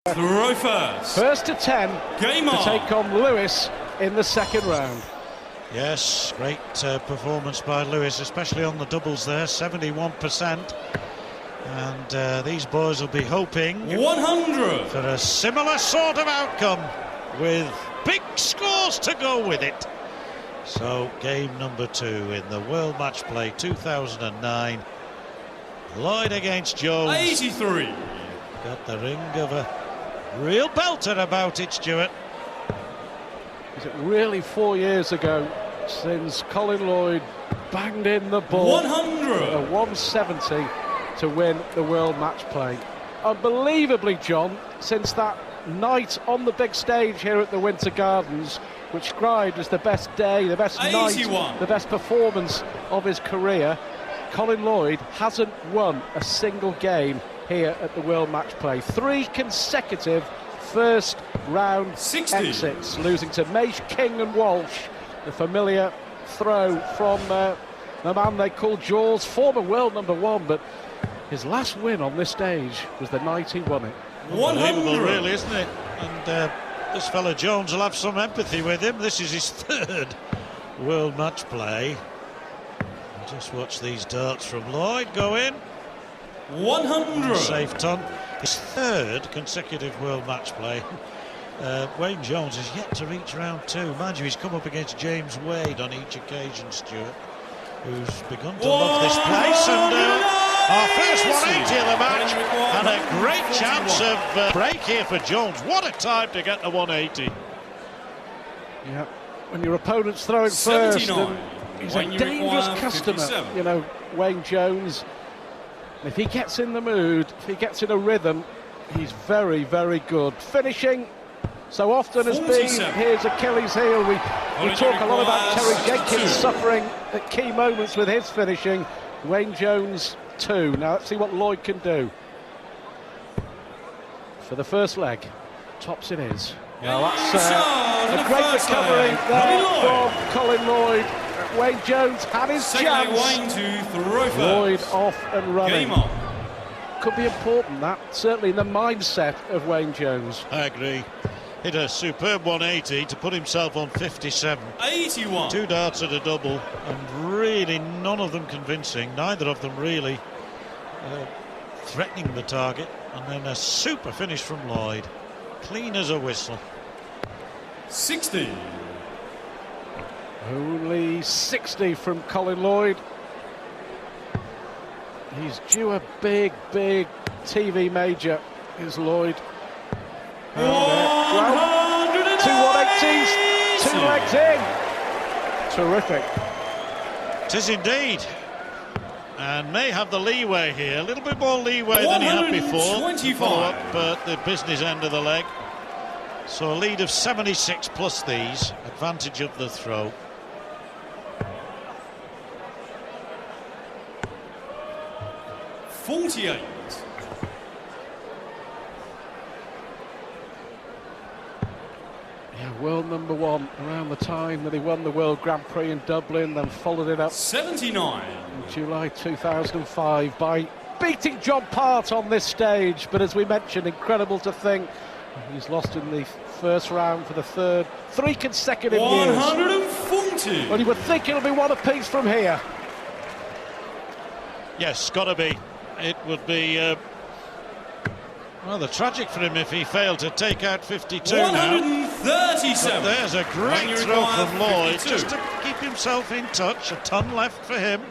Throw first. First to 10 Game to on. take on Lewis in the second round. Yes, great performance by Lewis, especially on the doubles there, 71%. And these boys will be hoping 100 for a similar sort of outcome with big scores to go with it. So game number 2 in the World Matchplay 2009. Lloyd against Jones. 83. Got the ring of a real belter about it, Stuart. Is it really 4 years ago since Colin Lloyd banged in the ball 100. a 170 to win the World Matchplay? Unbelievably, John, since that night on the big stage here at the Winter Gardens, which described as the best day, the best 81. night, the best performance of his career, Colin Lloyd hasn't won a single game here at the World Matchplay. 3 consecutive first round 60. exits, losing to Mage, King and Walsh. The familiar throw from the man they call Jaws, former world #1, but his last win on this stage was the night he won it. 100, really, isn't it? And this fella Jones will have some empathy with him. This is his 3rd World Matchplay. Just watch these darts from Lloyd go in. 100. Safe ton. His 3rd consecutive World Matchplay. Wayne Jones has yet to reach round 2. Mind you, he's come up against James Wade on each occasion, Stuart, who's begun to love this place. And our first 180 of the match, and a great chance of break here for Jones. What a time to get to 180. Yeah, when your opponent's throwing 79. first, and he's When a you dangerous require customer, 57. you know, Wayne Jones. If he gets in the mood, if he gets in a rhythm, he's very, very good. Finishing so often has been 47. his Achilles heel. We talk a lot about Terry Jenkins 62. suffering at key moments with his finishing. Wayne Jones 2. Now let's see what Lloyd can do. For the first leg, tops it is. Well, that's a great recovery there from Colin Lloyd. Wayne Jones had his chance. Wayne to throw first. Lloyd off and running. Game on. Could be important, that, certainly in the mindset of Wayne Jones. I agree. Hit a superb 180 to put himself on 57. 81. 2 darts at a double, and really none of them convincing. Neither of them really threatening the target. And then a super finish from Lloyd. Clean as a whistle. 60. Only 60 from Colin Lloyd. He's due a big, big TV major, is Lloyd. Well, 2 180s, 2 legs in. Terrific. Tis indeed. And may have the leeway here. A little bit more leeway than he had before. 125. Follow up the business end of the leg. So a lead of 76 plus these. Advantage of the throw. $48. Yeah, world #1 around the time that he won the World Grand Prix in Dublin, then followed it up 79. in July 2005 by beating John Part on this stage. But as we mentioned, incredible to think he's lost in the first round for the 3 consecutive years. 140. But he would think it'll be one apiece from here. Yes, gotta be. It would be rather tragic for him if he failed to take out 52 now. 137. But there's a When great you throw require from Lloyd 52. just to keep himself in touch. A ton left for him.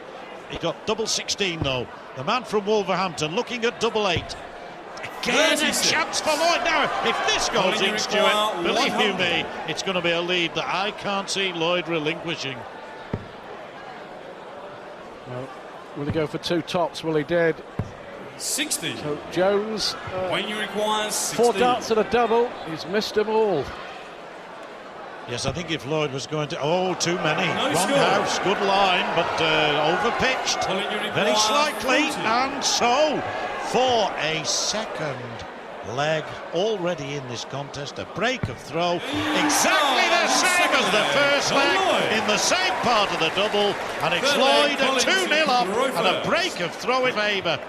He got double 16 though. The man from Wolverhampton looking at double 8. Again, 36. a chance for Lloyd. Now, if this goes When you in, Stuart, require believe you 100. me, it's going to be a lead that I can't see Lloyd relinquishing. Well, will he go for 2 tops? Well, he did. 60. So Jones, When you require 4 60. darts and a double. He's missed them all. Yes, I think if Lloyd was going to... Oh, too many. No Wrong score. house, good line, but overpitched. Colin, you require Very slightly, 40. and so for a second leg already in this contest, a break of throw, exactly the same as the first leg, in the same part of the double, and it's Third leg, Lloyd at Colin 2-0 up, throw and a first. break of throw in favour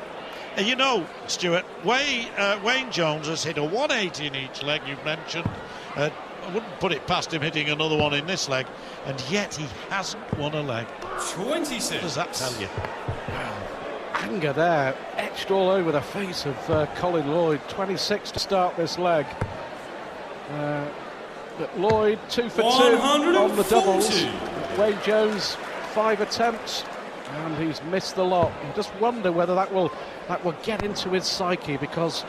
You know, Stuart, Wayne Jones has hit a 180 in each leg you've mentioned. I wouldn't put it past him hitting another one in this leg, and yet he hasn't won a leg. 26. What does that tell you? Anger there, etched all over the face of Colin Lloyd. 26 to start this leg. But Lloyd 2 for 2 on the doubles. Wayne Jones 5 attempts, and he's missed the lot. You just wonder whether that will get into his psyche, because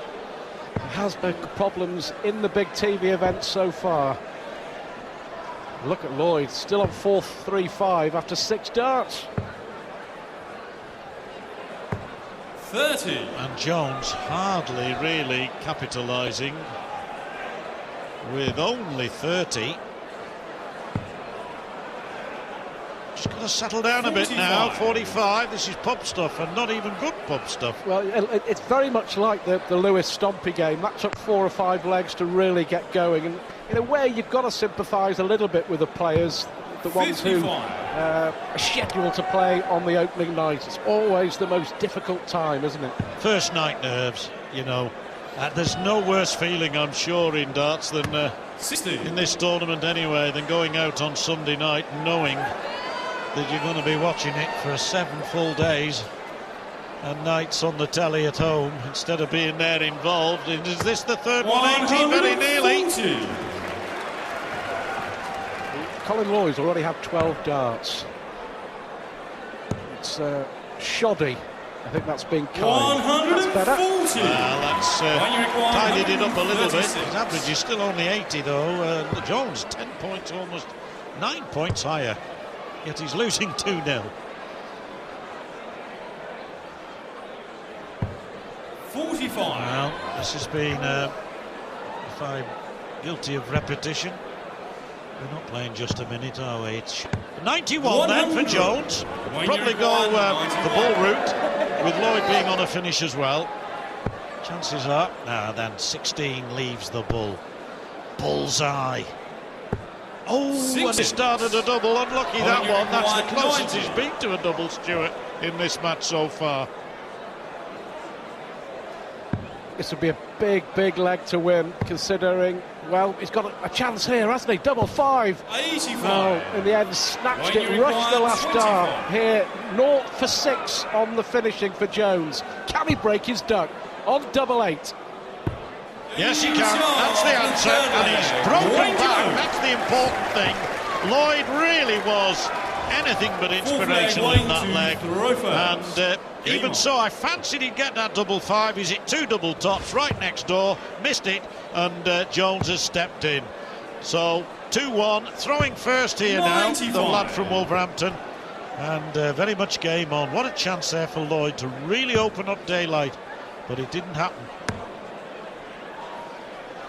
he has been problems in the big TV events so far. Look at Lloyd, still on 4-3-5 after 6 darts. 30. And Jones hardly really capitalising with only 30. Just got to settle down a bit now. 45. This is pub stuff, and not even good pub stuff. Well, it's very much like the Lewis Stompy game. That took 4 or 5 legs to really get going, and in a way you've got to sympathise a little bit with the players, the ones 55. who are scheduled to play on the opening night. It's always the most difficult time, isn't it? First night nerves, you know. There's no worse feeling, I'm sure, in darts than 60. in this tournament anyway, than going out on Sunday night knowing that you're going to be watching it for 7 full days and nights on the telly at home instead of being there involved. And is this the third 180? Very nearly. Colin Lloyd's already had 12 darts. It's shoddy. I think that's been kind. That's better. 140. Well, that's tidied it up a little bit. 36. His average is still only 80 though. Jones 10 points, almost 9 points higher. Yet he's losing 2-0. 45. Well, this has been, if I'm guilty of repetition, we're not playing just a minute, are we? It's 91 then for Jones. Probably go the ball route, with Lloyd being on a finish as well. Chances are, then 16 leaves the bull. Bullseye. Oh, 60. and he started a double. Unlucky that one. That's the closest 90. he's been to a double, Stuart, in this match so far. This would be a big leg to win, considering, well, he's got a chance here, hasn't he? Double 5. 85. Oh, in the end, snatched When it, you rushed the require last 25. dart. Here, 0 for 6 on the finishing for Jones. Can he break his duck on double 8? Yes, he can. That's the answer. And he's broken back. That's the important thing. Lloyd really was anything but inspirational in that leg. And even so, I fancied he'd get that double 5. He's hit 2 double tops right next door, missed it, and Jones has stepped in. So 2-1, throwing first here 95. now, the lad from Wolverhampton. And very much game on. What a chance there for Lloyd to really open up daylight, but it didn't happen.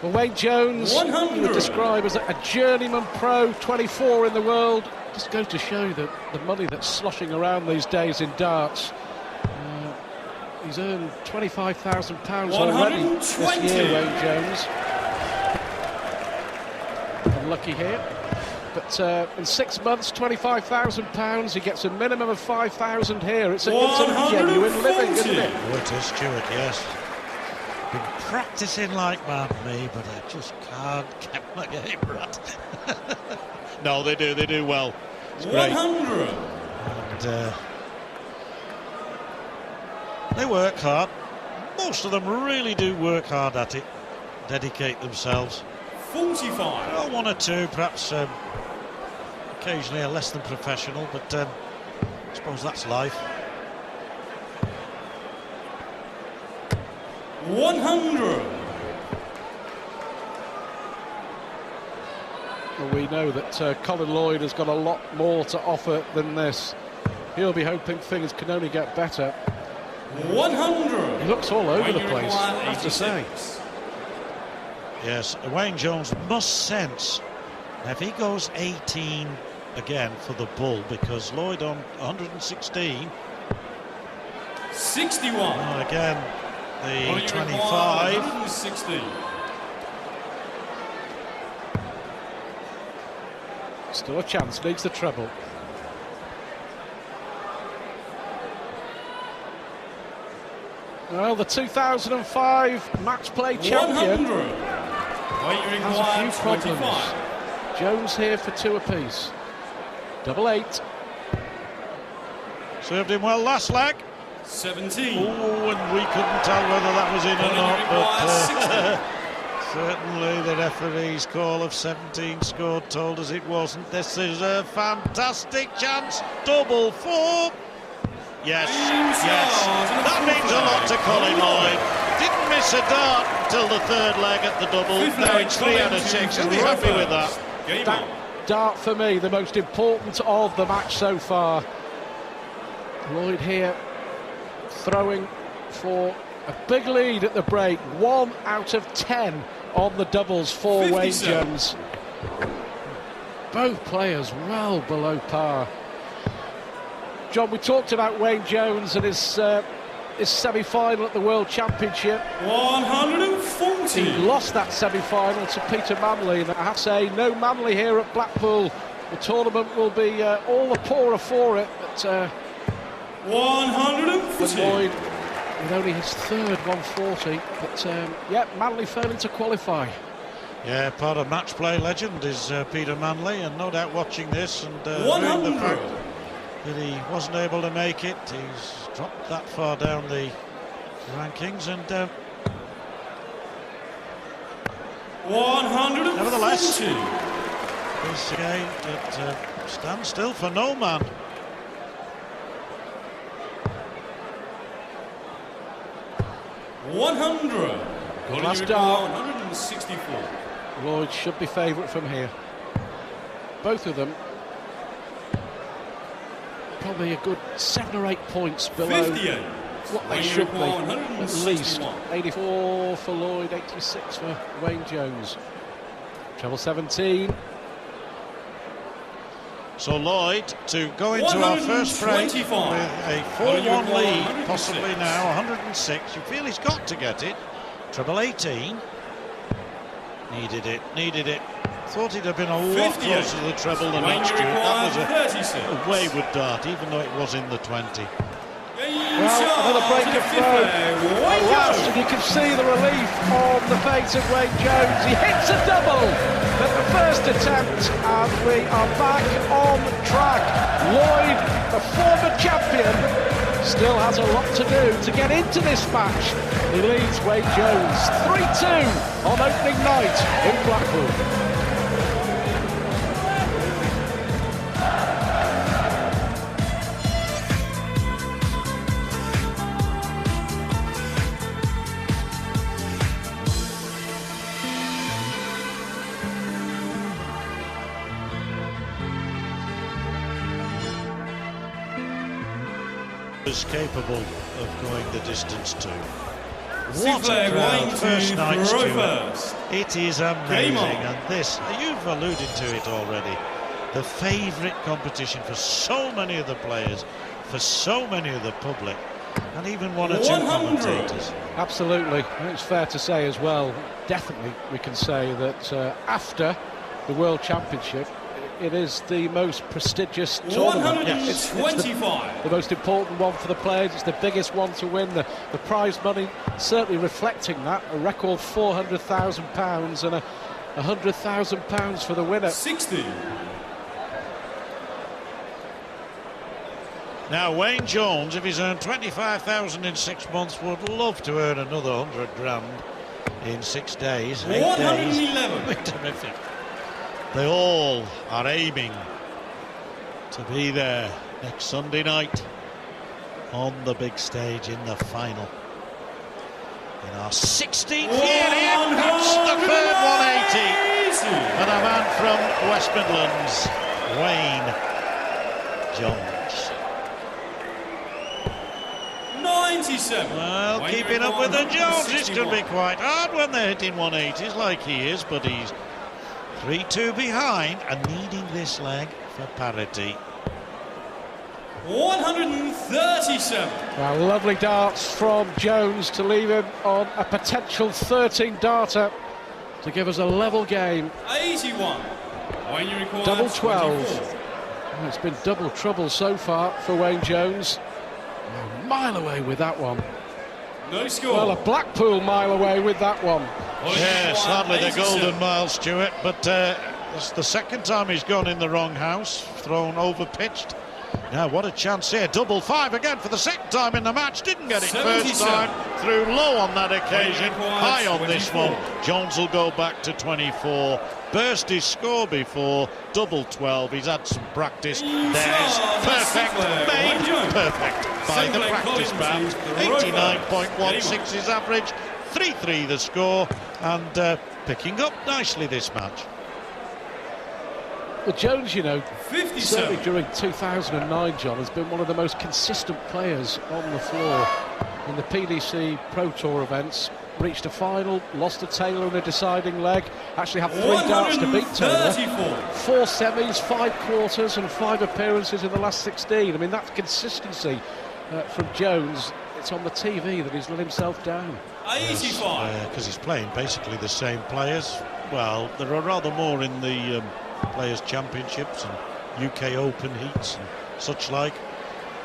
Well, Wayne Jones, 100. you would describe as a journeyman pro, 24 in the world. Just goes to show that the money that's sloshing around these days in darts. He's earned £25,000 already this year, Wayne Jones. Unlucky here. But in 6 months, £25,000, he gets a minimum of 5,000 here. It's a genuine living, isn't it? Oh, it is, Stuart, yes. Been practicing like mad, me, but I just can't get my game right. No, they do well. It's great. 100. And they work hard. Most of them really do work hard at it, dedicate themselves. 45. Well, 1 or 2, perhaps occasionally are less than professional, but I suppose that's life. 100. Well, we know that Colin Lloyd has got a lot more to offer than this. He'll be hoping things can only get better. 100. He looks all over the place, I have to say. Yes, Wayne Jones must sense if he goes 18 again for the bull, because Lloyd on 116. 61. Well, again, the 25. 160. Still a chance, needs the treble. Well, the 2005 Matchplay champion 100. Weight has a required few problems. 25. Jones here for 2 apiece. Double 8. Served him well last leg. 17. Oh, and we couldn't tell whether that was in or Colin not, requires but certainly the referee's call of 17 scored told us it wasn't. This is a fantastic chance. Double 4. Yes, yes. That means a lot to Colin Lloyd. Didn't miss a dart until the 3rd leg at the double. Now it's 3 out of 6. He'll be happy with that. That dart for me, the most important of the match so far. Lloyd here throwing for a big lead at the break. 1 out of 10 on the doubles for Wayne 57. Jones. Both players well below par. John, we talked about Wayne Jones and his semi-final at the World Championship. 140. He lost that semi-final to Peter Manley, and I have to say, no Manley here at Blackpool. The tournament will be all the poorer for it, but 140. Lloyd with only his 3rd 140, but yeah, Manley failing to qualify. Yeah, part of Matchplay legend is Peter Manley, and no doubt watching this and knowing the fact 100. that he wasn't able to make it. He's dropped that far down the rankings, and 140. nevertheless, this game that stands still for no man. Last Colin dart. 164. Lloyd should be favourite from here. Both of them probably a good 7 or 8 points below 58. what they Wayne should be, required at least. 161. 84 for Lloyd, 86 for Wayne Jones. Treble 17. So Lloyd to go into our first break with 125. a 4-1 lead, possibly now 106. You feel he's got to get it. Treble 18. Needed it. Thought he'd have been a lot 58. closer to the treble than Wayne that, Stuart. That was required 36. a wayward dart, even though it was in the 20. Well, another break of throw. At last, and you can see the relief on the face of Wayne Jones. He hits a double at the first attempt, and we are back on track. Lloyd, the former champion, still has a lot to do to get into this match. He leads Wayne Jones 3-2 on opening night in Blackpool. Was capable of going the distance too. What Sinclair a crowd, Wayne first to night, throw Stuart. first. It is Game amazing, on. and this, you've alluded to it already, the favourite competition for so many of the players, for so many of the public, and even 1 or 2 100. commentators. Absolutely, and it's fair to say as well, definitely we can say that after the World Championship, it is the most prestigious tournament. It's 125. the most important one for the players. It's the biggest one to win. The prize money certainly reflecting that. A record £400,000 and a £100,000 for the winner. 60. Now Wayne Jones, if he's earned 25,000 in 6 months, would love to earn another 100 grand in 6 days. 8 days. 111. Terrific. They all are aiming to be there next Sunday night on the big stage in the final. In our 16th year here, that's the third 180 for the man from West Midlands, Wayne Jones. 97. Well, Wayne keeping up with the required Joneses can be quite hard when they're hitting 180s like he is, but he's 3-2 behind and needing this leg for parity. 137. Well, lovely darts from Jones to leave him on a potential 13-darter to give us a level game. 81. Wayne required Double 12. 24. Oh, it's been double trouble so far for Wayne Jones. A mile away with that one. No score. Well, a Blackpool mile away with that one. Yes, hardly the 87. golden mile, Stuart, but it's the second time he's gone in the wrong house, thrown over pitched. Now, what a chance here. Double 5 again for the second time in the match. Didn't get it first 77. time. Threw low on that occasion. High on this 24. one. Jones will go back to 24. Burst his score before. Double 12. He's had some practice. There's perfect. Made perfect by the practice band. 89.16 his average. 3-3 the score. And picking up nicely this match. Well, Jones, you know, 57. certainly during 2009, John, has been one of the most consistent players on the floor in the PDC Pro Tour events. Reached a final, lost to Taylor in a deciding leg, actually had 3 darts to beat Taylor. 4 semis, 5 quarters and 5 appearances in the last 16. I mean, that's consistency from Jones. It's on the TV that he's let himself down. 85. Because he's playing basically the same players. Well, there are rather more in the Players' Championships and UK Open heats and such like,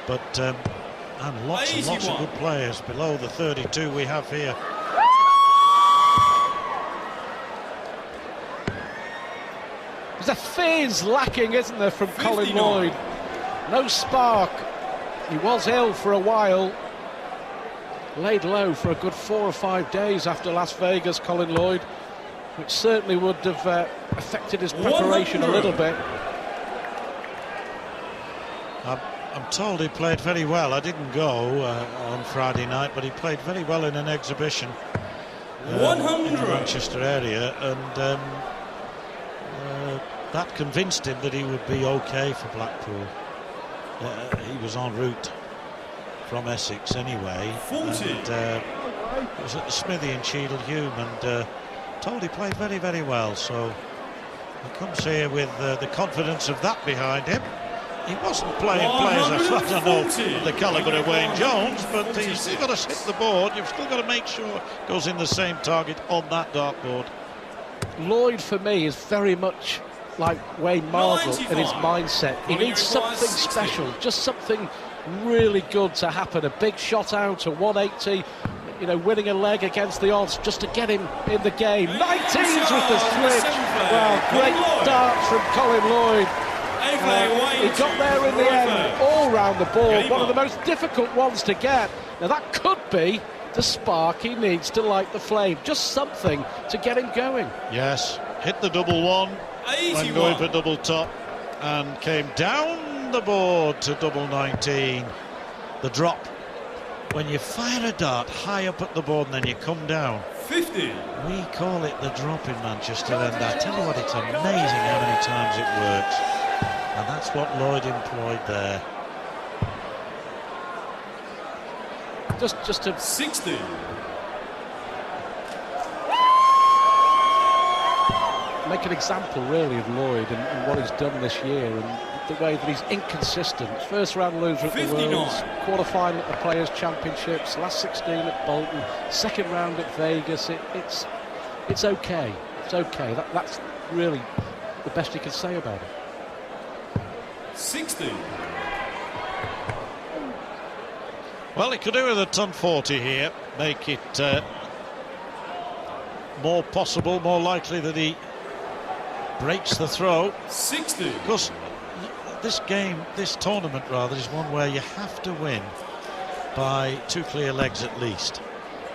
but and lots and lots of good players below the 32 we have here. There's a fizz lacking, isn't there, from 59. Colin Lloyd? No spark. He was ill for a while. Laid low for a good 4 or 5 days after Las Vegas, Colin Lloyd, which certainly would have affected his preparation a little bit. I'm told he played very well. I didn't go on Friday night, but he played very well in an exhibition in the 100. Manchester area, and that convinced him that he would be okay for Blackpool. He was en route from Essex anyway. 40. And it was at the Smithy in Cheadle-Hulme, and told he played very, very well. So he comes here with the confidence of that behind him. He wasn't playing players, I don't know, of the calibre of Wayne Jones, but he's still got to hit the board. You've still got to make sure it goes in the same target on that dartboard. Lloyd, for me, is very much like Wayne Marble in his 95. mindset. He needs something special, just something really good to happen. A big shot out, a 180, you know, winning a leg against the odds just to get him in the game. 19s with the switch. Well, great dart from Colin Lloyd. He got there in the end, all round the board. One of the most difficult ones to get. Now that could be the spark he needs to light the flame. Just something to get him going. Yes, hit the double 1 when going for double top, and came down the board to double 19. The drop. When you fire a dart high up at the board and then you come down. 50. We call it the drop in Manchester, and I tell you what, it's amazing how many times it works. And that's what Lloyd employed there. Just to 60. make an example really of Lloyd and what he's done this year, and the way that he's inconsistent. First round loser at the 59. Worlds, quarter-final at the Players' Championships, last 16 at Bolton, second round at Vegas. It's okay. It's okay. That's really the best you can say about it. 60. Well, he could do with a ton 40 here, make it more possible, more likely that he breaks the throw. 60. Because this tournament rather, is one where you have to win by 2 clear legs at least.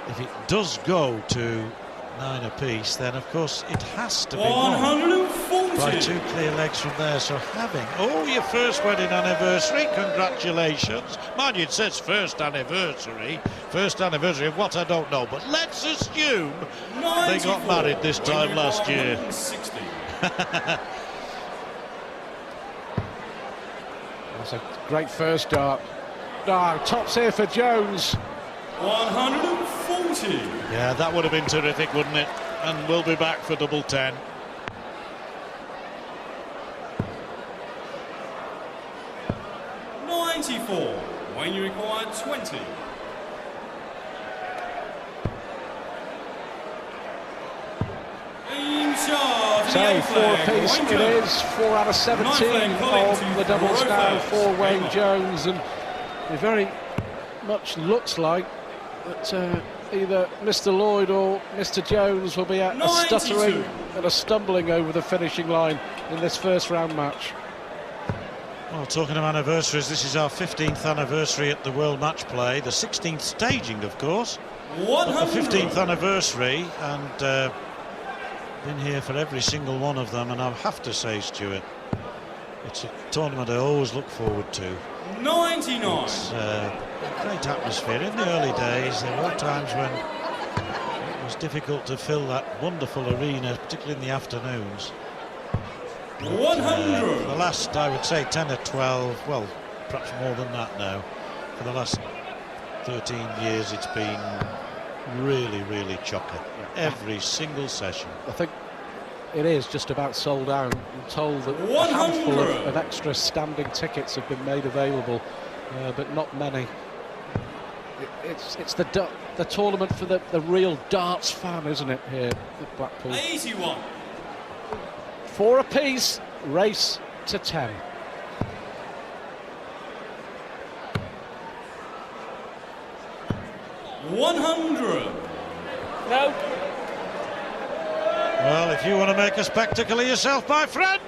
If it does go to 9 apiece, then of course it has to be won 140. by 2 clear legs from there. So having your first wedding anniversary, congratulations. Mind you, it says first anniversary of what I don't know, but let's assume 94. they got married this time last year. 160. That's a great first dart. Tops here for Jones. 140. Yeah, that would have been terrific, wouldn't it? And we'll be back for double 10. When you require 20. In charge. So 4 apiece it is, 4 out of 17 on the doubles now for Wayne Jones, and it very much looks like that either Mr. Lloyd or Mr. Jones will be a 92. stuttering and a stumbling over the finishing line in this first round match. Well, talking of anniversaries, this is our 15th anniversary at the World Matchplay, the 16th staging, of course, but the 15th anniversary, and been here for every single one of them, and I have to say, Stuart, it's a tournament I always look forward to. 99. It's a great atmosphere. In the early days, there were times when it was difficult to fill that wonderful arena, particularly in the afternoons. 100. For the last, I would say, 10 or 12, well, perhaps more than that now, for the last 13 years, it's been really, really chocker. Every single session. I think it is just about sold out. I'm told that a 100. handful of extra standing tickets have been made available, but not many. It's the tournament for the real darts fan, isn't it, here at Blackpool? 81. 4 apiece, race to 10. $100. No. Well, if you want to make a spectacle of yourself, my friend,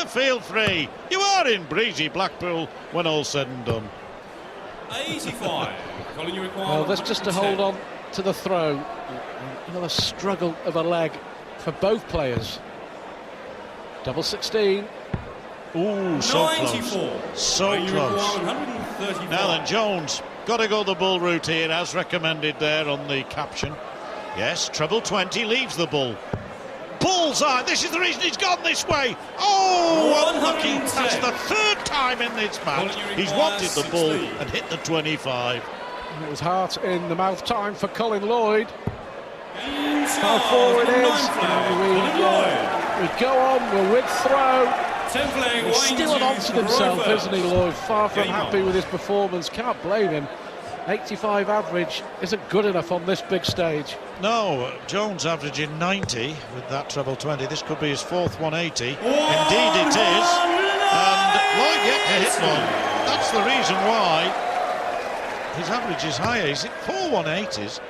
feel free. You are in breezy Blackpool when all's said and done. 85. Colin, you require. Well, that's just to hold on to the throw. Another struggle of a leg for both players. Double 16. Ooh, so 94. close. So You close. require 135. Now then, Jones, got to go the bull route here, as recommended there on the caption. Yes, treble 20, leaves the bull. Bullseye, this is the reason he's gone this way. Oh, unlucky. 110. That's the third time in this match he's wanted the bull and hit the 25. And it was heart in the mouth time for Colin Lloyd. How How forward it is. And we go on, we're with throw. He's still an onto himself, isn't he, Lloyd? Far from Game happy on. with his performance. Can't blame him. 85 average isn't good enough on this big stage. No, Jones averaging 90 with that treble 20. This could be his fourth 180. Indeed it is. And Lloyd yet to hit one. That's the reason why his average is higher. He's hit 4 180s.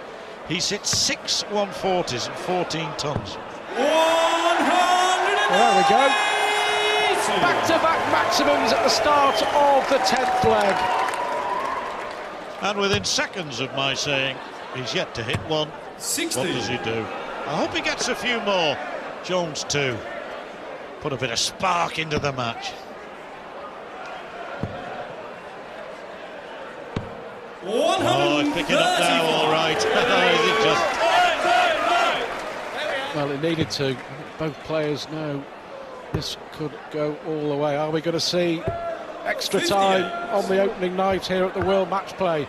He's hit 6 140s and 14 tons. 100. There we go. Back-to-back maximums at the start of the 10th leg. And within seconds of my saying he's yet to hit one, 60. what does he do? I hope he gets a few more. Jones too. Put a bit of spark into the match. Oh, he's picking up now, all right. Is it just... Well, it needed to. Both players know this could go all the way. Are we going to see extra time on the opening night here at the World Matchplay?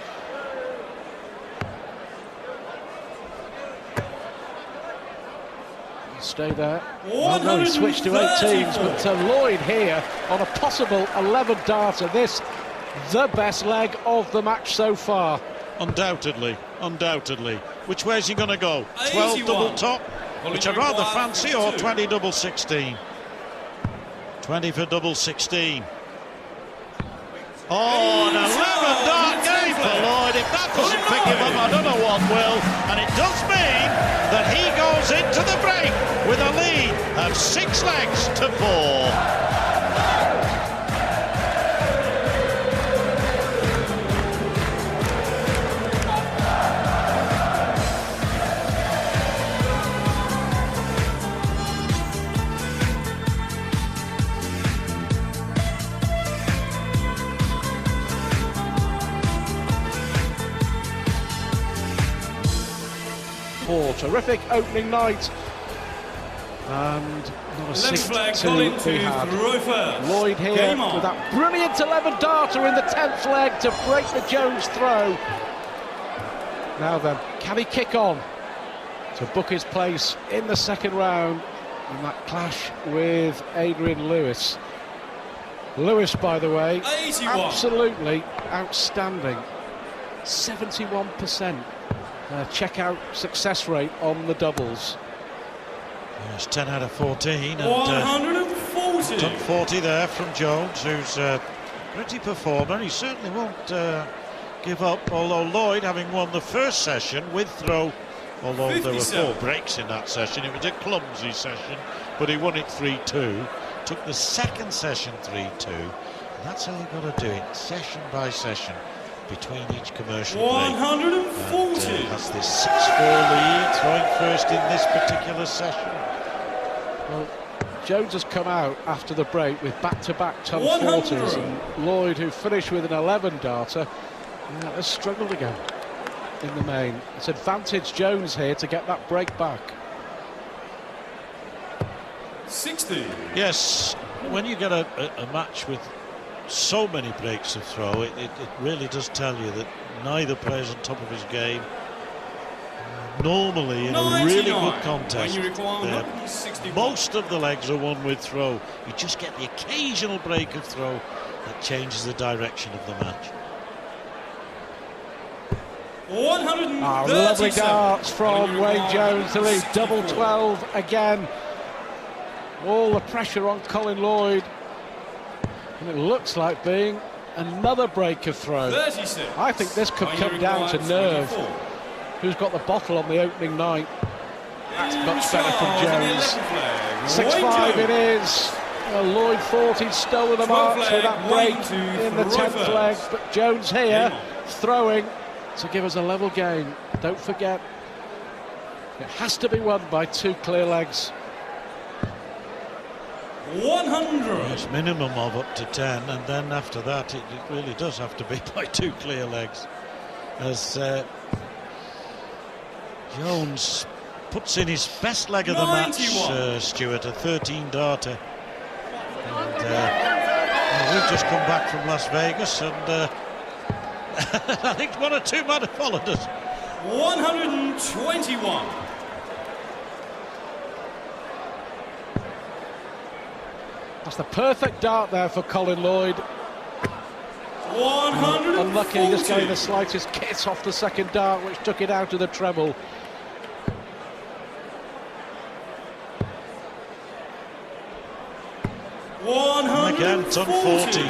Stay there. Oh no, he switched to 18s, but Lloyd here on a possible 11 darter. This, the best leg of the match so far. Undoubtedly, undoubtedly. Which way is he going to go? 12 81. double top, which I rather fancy, or 20 double 16? 20 for double 16. Oh, an 11 dart game for Lloyd. If that doesn't pick him up, I don't know what will. And it does mean that he goes into the break with a lead of 6 legs to 4. Terrific opening night, and not a Next flag, seat Colin to be to had. throw first. Lloyd here Game on. with that brilliant 11 darter in the 10th leg to break the Jones throw. Now then, can he kick on to book his place in the second round in that clash with Adrian Lewis? Lewis, by the way, 81. absolutely outstanding. 71%. Check-out success rate on the doubles. It's 10 out of 14, and 140. top 40 there from Jones, who's a pretty performer. He certainly won't give up, although Lloyd, having won the first session with throw, although there were 4 breaks in that session, it was a clumsy session, but he won it 3-2. Took the second session 3-2. And that's how you've got to do it, session by session, between each commercial break. 140. That's this 6-4 lead, throwing first in this particular session. Well, Jones has come out after the break with back-to-back top 100. 40s, and Lloyd, who finished with an 11-darter, has struggled again in the main. It's advantage Jones here to get that break back. 60. Yes, when you get a match with so many breaks of throw, it really does tell you that neither player's on top of his game. Normally, in a really good contest, most of the legs are won with throw. You just get the occasional break of throw that changes the direction of the match. 137. Lovely darts from Wayne Jones to lead. Double 12 again. All the pressure on Colin Lloyd. And it looks like being another break of throw. 36. I think this could come down to nerve. Who's got the bottle on the opening night? That's much better from Jones. 6-5 it is. Well, Lloyd thought he'd stolen the march with that break in the 10th leg, but Jones here throwing to give us a level game. Don't forget, it has to be won by 2 clear legs. 100. Yes, minimum of up to 10, and then after that it really does have to be by 2 clear legs. As Jones puts in his best leg of the match, Stuart, a 13-darter. And we've just come back from Las Vegas, and I think 1 or 2 might have followed us. 121. That's the perfect dart there for Colin Lloyd. 140. Unlucky, just getting the slightest kiss off the second dart, which took it out of the treble. Again, ton 40.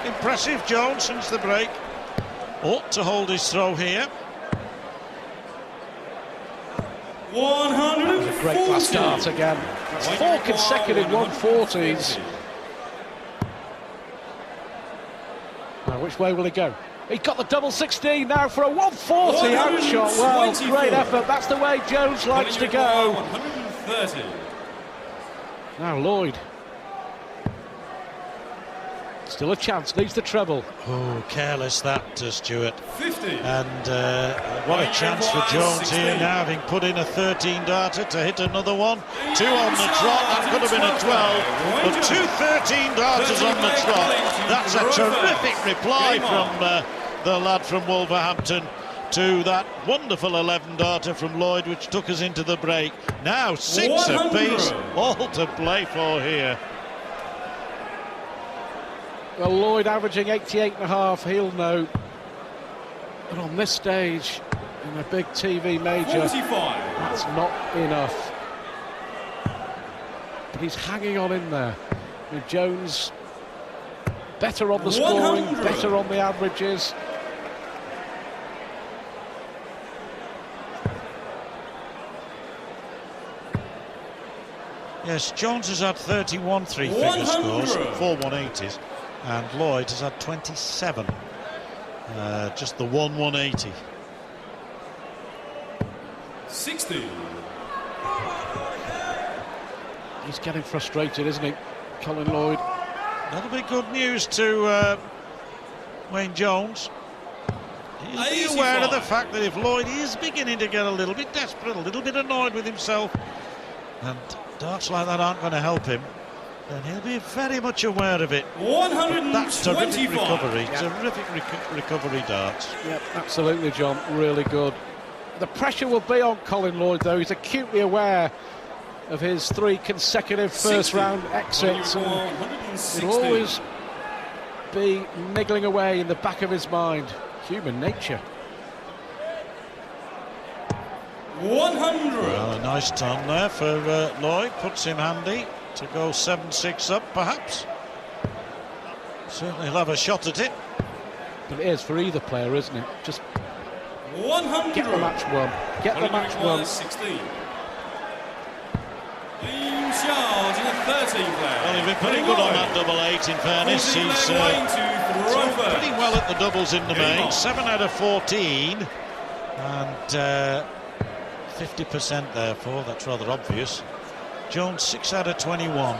Impressive, Jones, since the break. Ought to hold his throw here. 140. A great last dart again. That's 4 consecutive 140s. Now, which way will he go? He's got the double 16 now for a 140 outshot. Well, great effort. That's the way Jones likes to go. 130. Now Lloyd. Still a chance, needs the treble. Oh, careless that, Stuart. 50. And what a chance for Jones here now, having put in a 13-darter to hit another one. 2 on the trot, that could have been a 12. But 2 13-darters on the trot. That's a terrific reply from the lad from Wolverhampton to that wonderful 11-darter from Lloyd, which took us into the break. Now 6 apiece, all to play for here. Well, Lloyd averaging 88.5, he'll know. But on this stage, in a big TV major, 45. that's not enough. But he's hanging on in there. I mean, Jones, better on the scoring, 100. better on the averages. Yes, Jones has had 31 three-figure scores, 4 180s, and Lloyd has had 27. Just the 1 180. 60. He's getting frustrated, isn't he, Colin Lloyd? That'll be good news to Wayne Jones. He'll be aware of the fact that if Lloyd is beginning to get a little bit desperate, a little bit annoyed with himself, and darts like that aren't going to help him, then he'll be very much aware of it. 125. That's terrific recovery, terrific recovery darts. Yep, absolutely, John, really good. The pressure will be on Colin Lloyd, though. He's acutely aware of his 3 consecutive first-round exits, and it'll always be niggling away in the back of his mind. Human nature. 100. Well, a nice ton there for Lloyd, puts him handy to go 7-6 up, perhaps. Certainly he'll have a shot at it. But it is for either player, isn't it? Just 100. get the match won. Get the match won. 16. In charge in the 13th flag. Well, he's been pretty good on that double 8, in fairness. He's done pretty well at the doubles in the main. 7 out of 14. And 50% therefore, that's rather obvious. Jones 6 out of 21.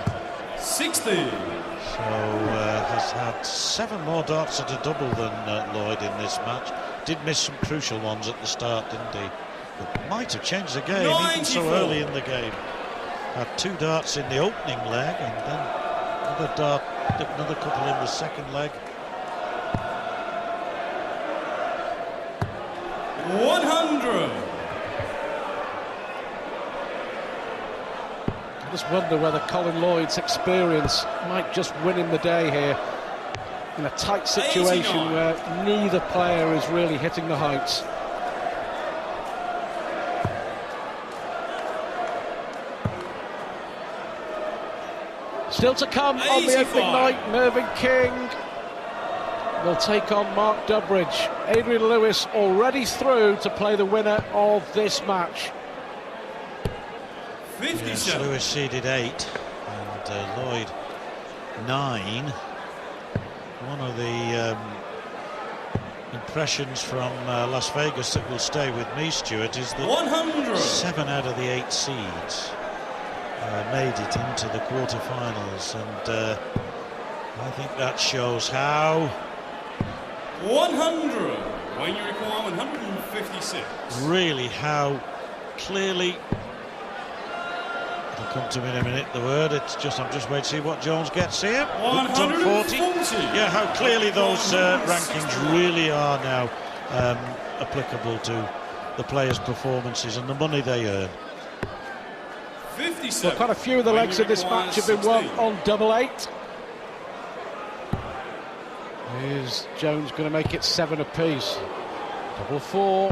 60. So has had 7 more darts at a double than Lloyd in this match. Did miss some crucial ones at the start, didn't he? But might have changed the game 94. Even so early in the game. Had 2 darts in the opening leg and then another couple in the second leg. 100. I just wonder whether Colin Lloyd's experience might just win him the day here in a tight situation 89. where neither player is really hitting the heights. Still to come 85. On the opening night, Mervyn King will take on Mark Durbridge. Adrian Lewis already through to play the winner of this match. 57. Yes, Lewis seeded 8 and Lloyd 9. One of the impressions from Las Vegas that will stay with me, Stuart, is that 100. 7 out of the 8 seeds made it into the quarterfinals, and I think that shows how 100 when you require 156. Really, how clearly. It'll come to me in a minute. The word. It's just I'm just waiting to see what Jones gets here. 140. Yeah, how clearly those rankings really are now applicable to the players' performances and the money they earn. 57. Well, quite a few of the legs in this match have been won on double 8. Is Jones going to make it 7 apiece? Double 4.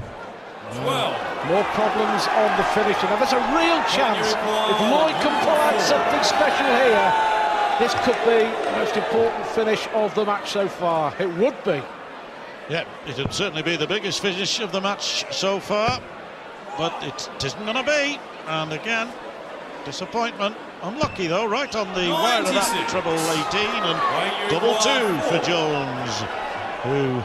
12. More problems on the finish, and there's a real chance if Lloyd can pull out something special here. This could be the most important finish of the match so far. It would be. Yeah, it would certainly be the biggest finish of the match so far, but it isn't going to be. And again, disappointment. Unlucky though, right on the wire of that treble 18 and double 2 for Jones, who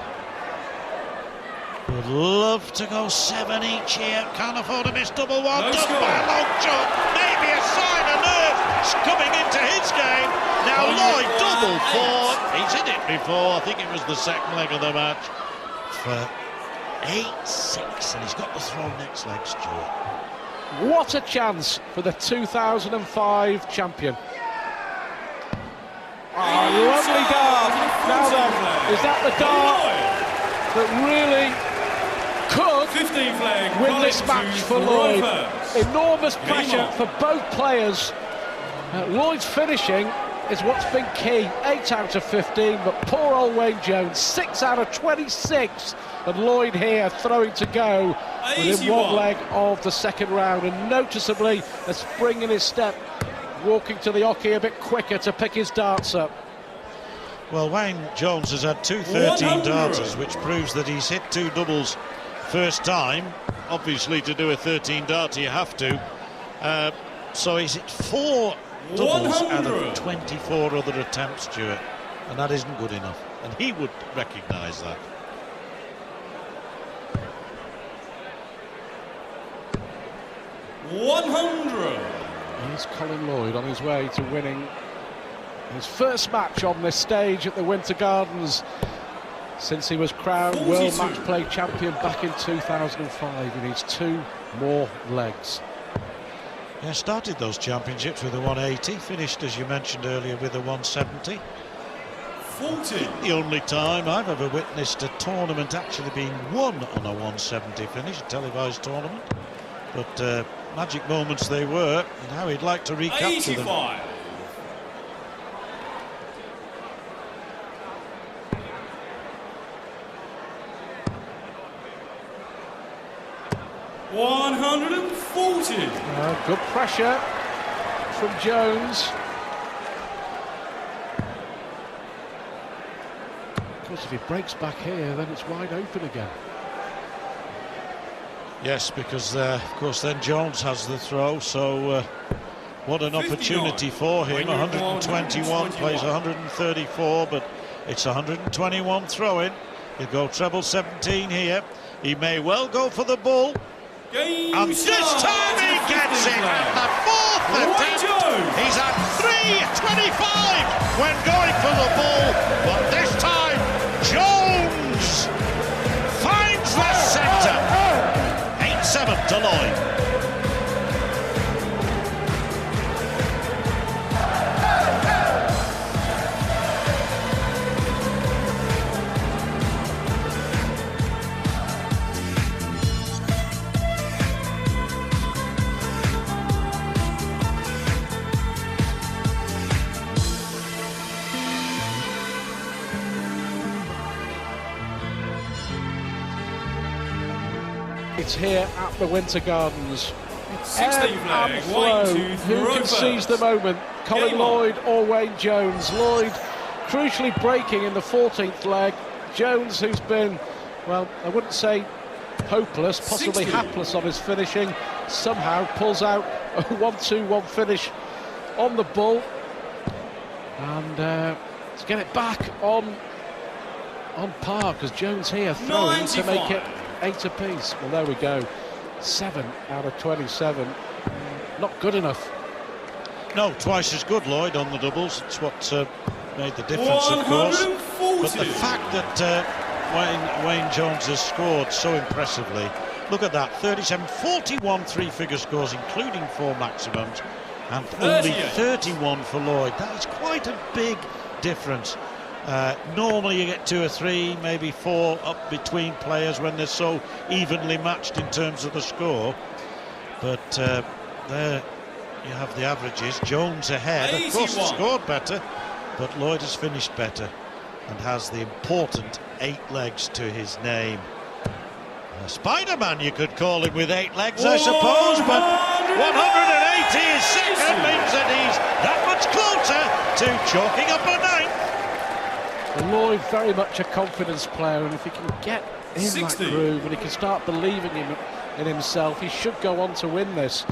would love to go 7 each here. Can't afford to miss double 1. Done by a long shot. Maybe a sign of nerve coming into his game. Now Lloyd double 4. He's hit it before. I think it was the second leg of the match for 8-6, and he's got the throw next leg, Stuart. What a chance for the 2005 champion. Lovely dart. Now then, is that the dart that really could win this match for Lloyd? Enormous pressure for both players. Lloyd's finishing is what's been key. 8 out of 15, but poor old Wayne Jones 6 out of 26, and Lloyd here throwing to go within 1 leg of the second round, and noticeably a spring in his step, walking to the hockey a bit quicker to pick his darts up. Well, Wayne Jones has had 2 13 darters, which proves that he's hit 2 doubles first time. Obviously, to do a 13 darter, you have to. So he's hit 4 doubles out of 24 other attempts, Stuart, and that isn't good enough, and he would recognise that. Here's Colin Lloyd on his way to winning his first match on this stage at the Winter Gardens since he was crowned World Matchplay champion back in 2005. He needs 2 more legs. Yeah, started those championships with a 180, finished, as you mentioned earlier, with a 170. 40. The only time I've ever witnessed a tournament actually being won on a 170 finish, a televised tournament. But magic moments they were, and how he'd like to recapture 85. them. Good pressure from Jones. course, if he breaks back here, then it's wide open again. Yes, because of course then Jones has the throw, so what an opportunity for him. 121, plays 134, but it's 121 throw-in. He'll go treble 17 here. He may well go for the ball. And this time he gets it at the fourth attempt. He's at 3.25 when going for the ball, but this time Jones finds the centre. 8-7 to Lloyd. It's here at the Winter Gardens. 16 flag, and flow. Who can seize the moment? Colin Lloyd or Wayne Jones? Lloyd crucially breaking in the 14th leg. Jones, who's been, well, I wouldn't say hopeless, possibly 60. hapless on his finishing, somehow pulls out a 1-2-1 finish on the ball. And to get it back on par, because Jones here throwing to make it 8 apiece. Well, there we go. 7 out of 27. Not good enough. No, twice as good, Lloyd, on the doubles. It's what made the difference, of course. But the fact that Wayne Jones has scored so impressively. Look at that, 37, 41 three-figure scores, including 4 maximums, and only 31 for Lloyd. That is quite a big difference. Normally you get 2 or 3, maybe 4 up between players when they're so evenly matched in terms of the score. But there you have the averages. Jones ahead, of course, has scored better, but Lloyd has finished better and has the important 8 legs to his name. A Spider-Man, you could call him, with 8 legs, I suppose, but 180 is second, means that he's that much closer to chalking up a 9th. Lloyd very much a confidence player, and if he can get in 60. That groove and he can start believing in himself, he should go on to win this.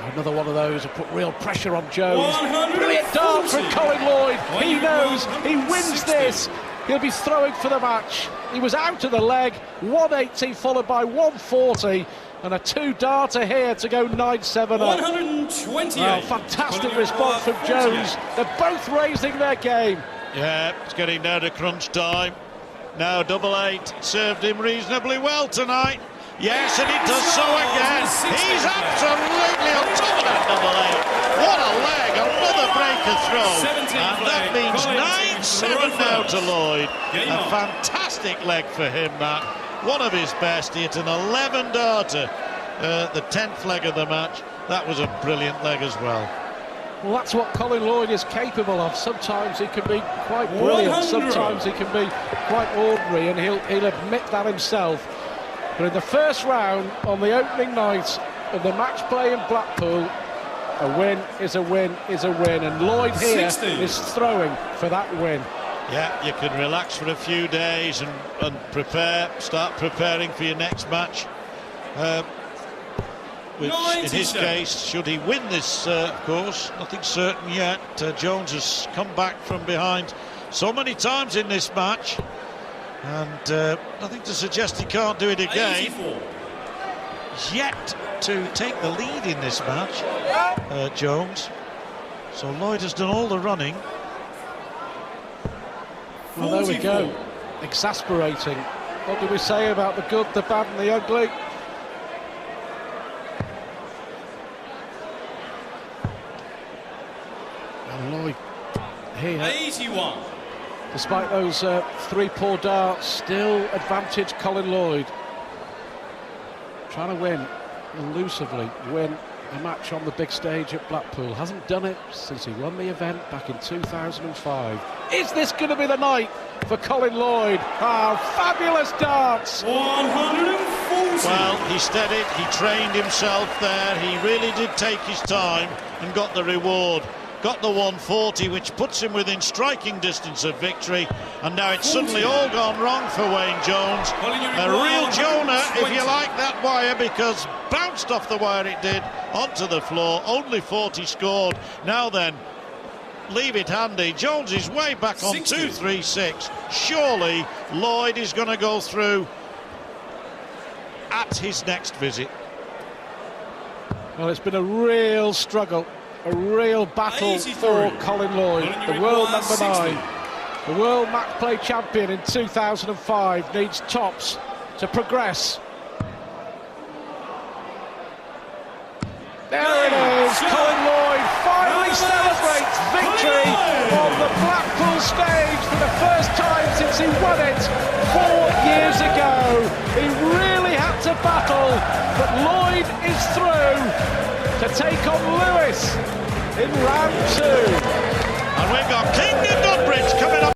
Another one of those will put real pressure on Jones. Brilliant dart from Colin Lloyd. He knows he wins this. He'll be throwing for the match. He was out of the leg. 180 followed by 140. And a 2-darter here to go 9-7 up. 128. Oh, fantastic response from Jones. They're both raising their game. Yeah, it's getting down to crunch time. Now double 8 served him reasonably well tonight. Yes, and he does so again. He's absolutely on top of that double 8. What a leg, another breaker throw. And that means 9-7 now to Lloyd. A fantastic leg for him, that. One of his best. He hit an 11-darter, the 10th leg of the match. That was a brilliant leg as well. Well, that's what Colin Lloyd is capable of. Sometimes he can be quite brilliant, sometimes he can be quite ordinary, and he'll admit that himself. But in the first round, on the opening night of the match play in Blackpool, a win is a win is a win, and Lloyd here 60. Is throwing for that win. Yeah, you can relax for a few days and start preparing for your next match. Which, in his case, should he win this, of course, nothing certain yet. Jones has come back from behind so many times in this match, and nothing to suggest he can't do it again. 84. Yet to take the lead in this match, Jones. So Lloyd has done all the running. Well, there we go. Exasperating. What do we say about the good, the bad and the ugly? And Lloyd here. 81. Despite those 3 poor darts, still advantage Colin Lloyd. Trying to win, elusively win a match on the big stage at Blackpool. Hasn't done it since he won the event back in 2005. Is this going to be the night for Colin Lloyd? Ah, fabulous darts! 140. Well, he steadied, he trained himself there, he really did take his time and got the reward. got the 140, which puts him within striking distance of victory, and now it's suddenly all gone wrong for Wayne Jones. A real Jonah, if you like, that wire, because bounced off the wire it did onto the floor. Only 40 scored. Now then, leave it handy. Jones is way back on 236. Surely Lloyd is going to go through at his next visit. Well, it's been a real struggle, a real battle for Colin Lloyd, the world number 9, the world match play champion in 2005, needs tops to progress. There it is, Colin Lloyd finally celebrates victory on the Blackpool stage for the first time since he won it 4 years ago. He really had to battle, but Lloyd is through to take on Lewis in round 2. And we've got King and Goodbridge coming up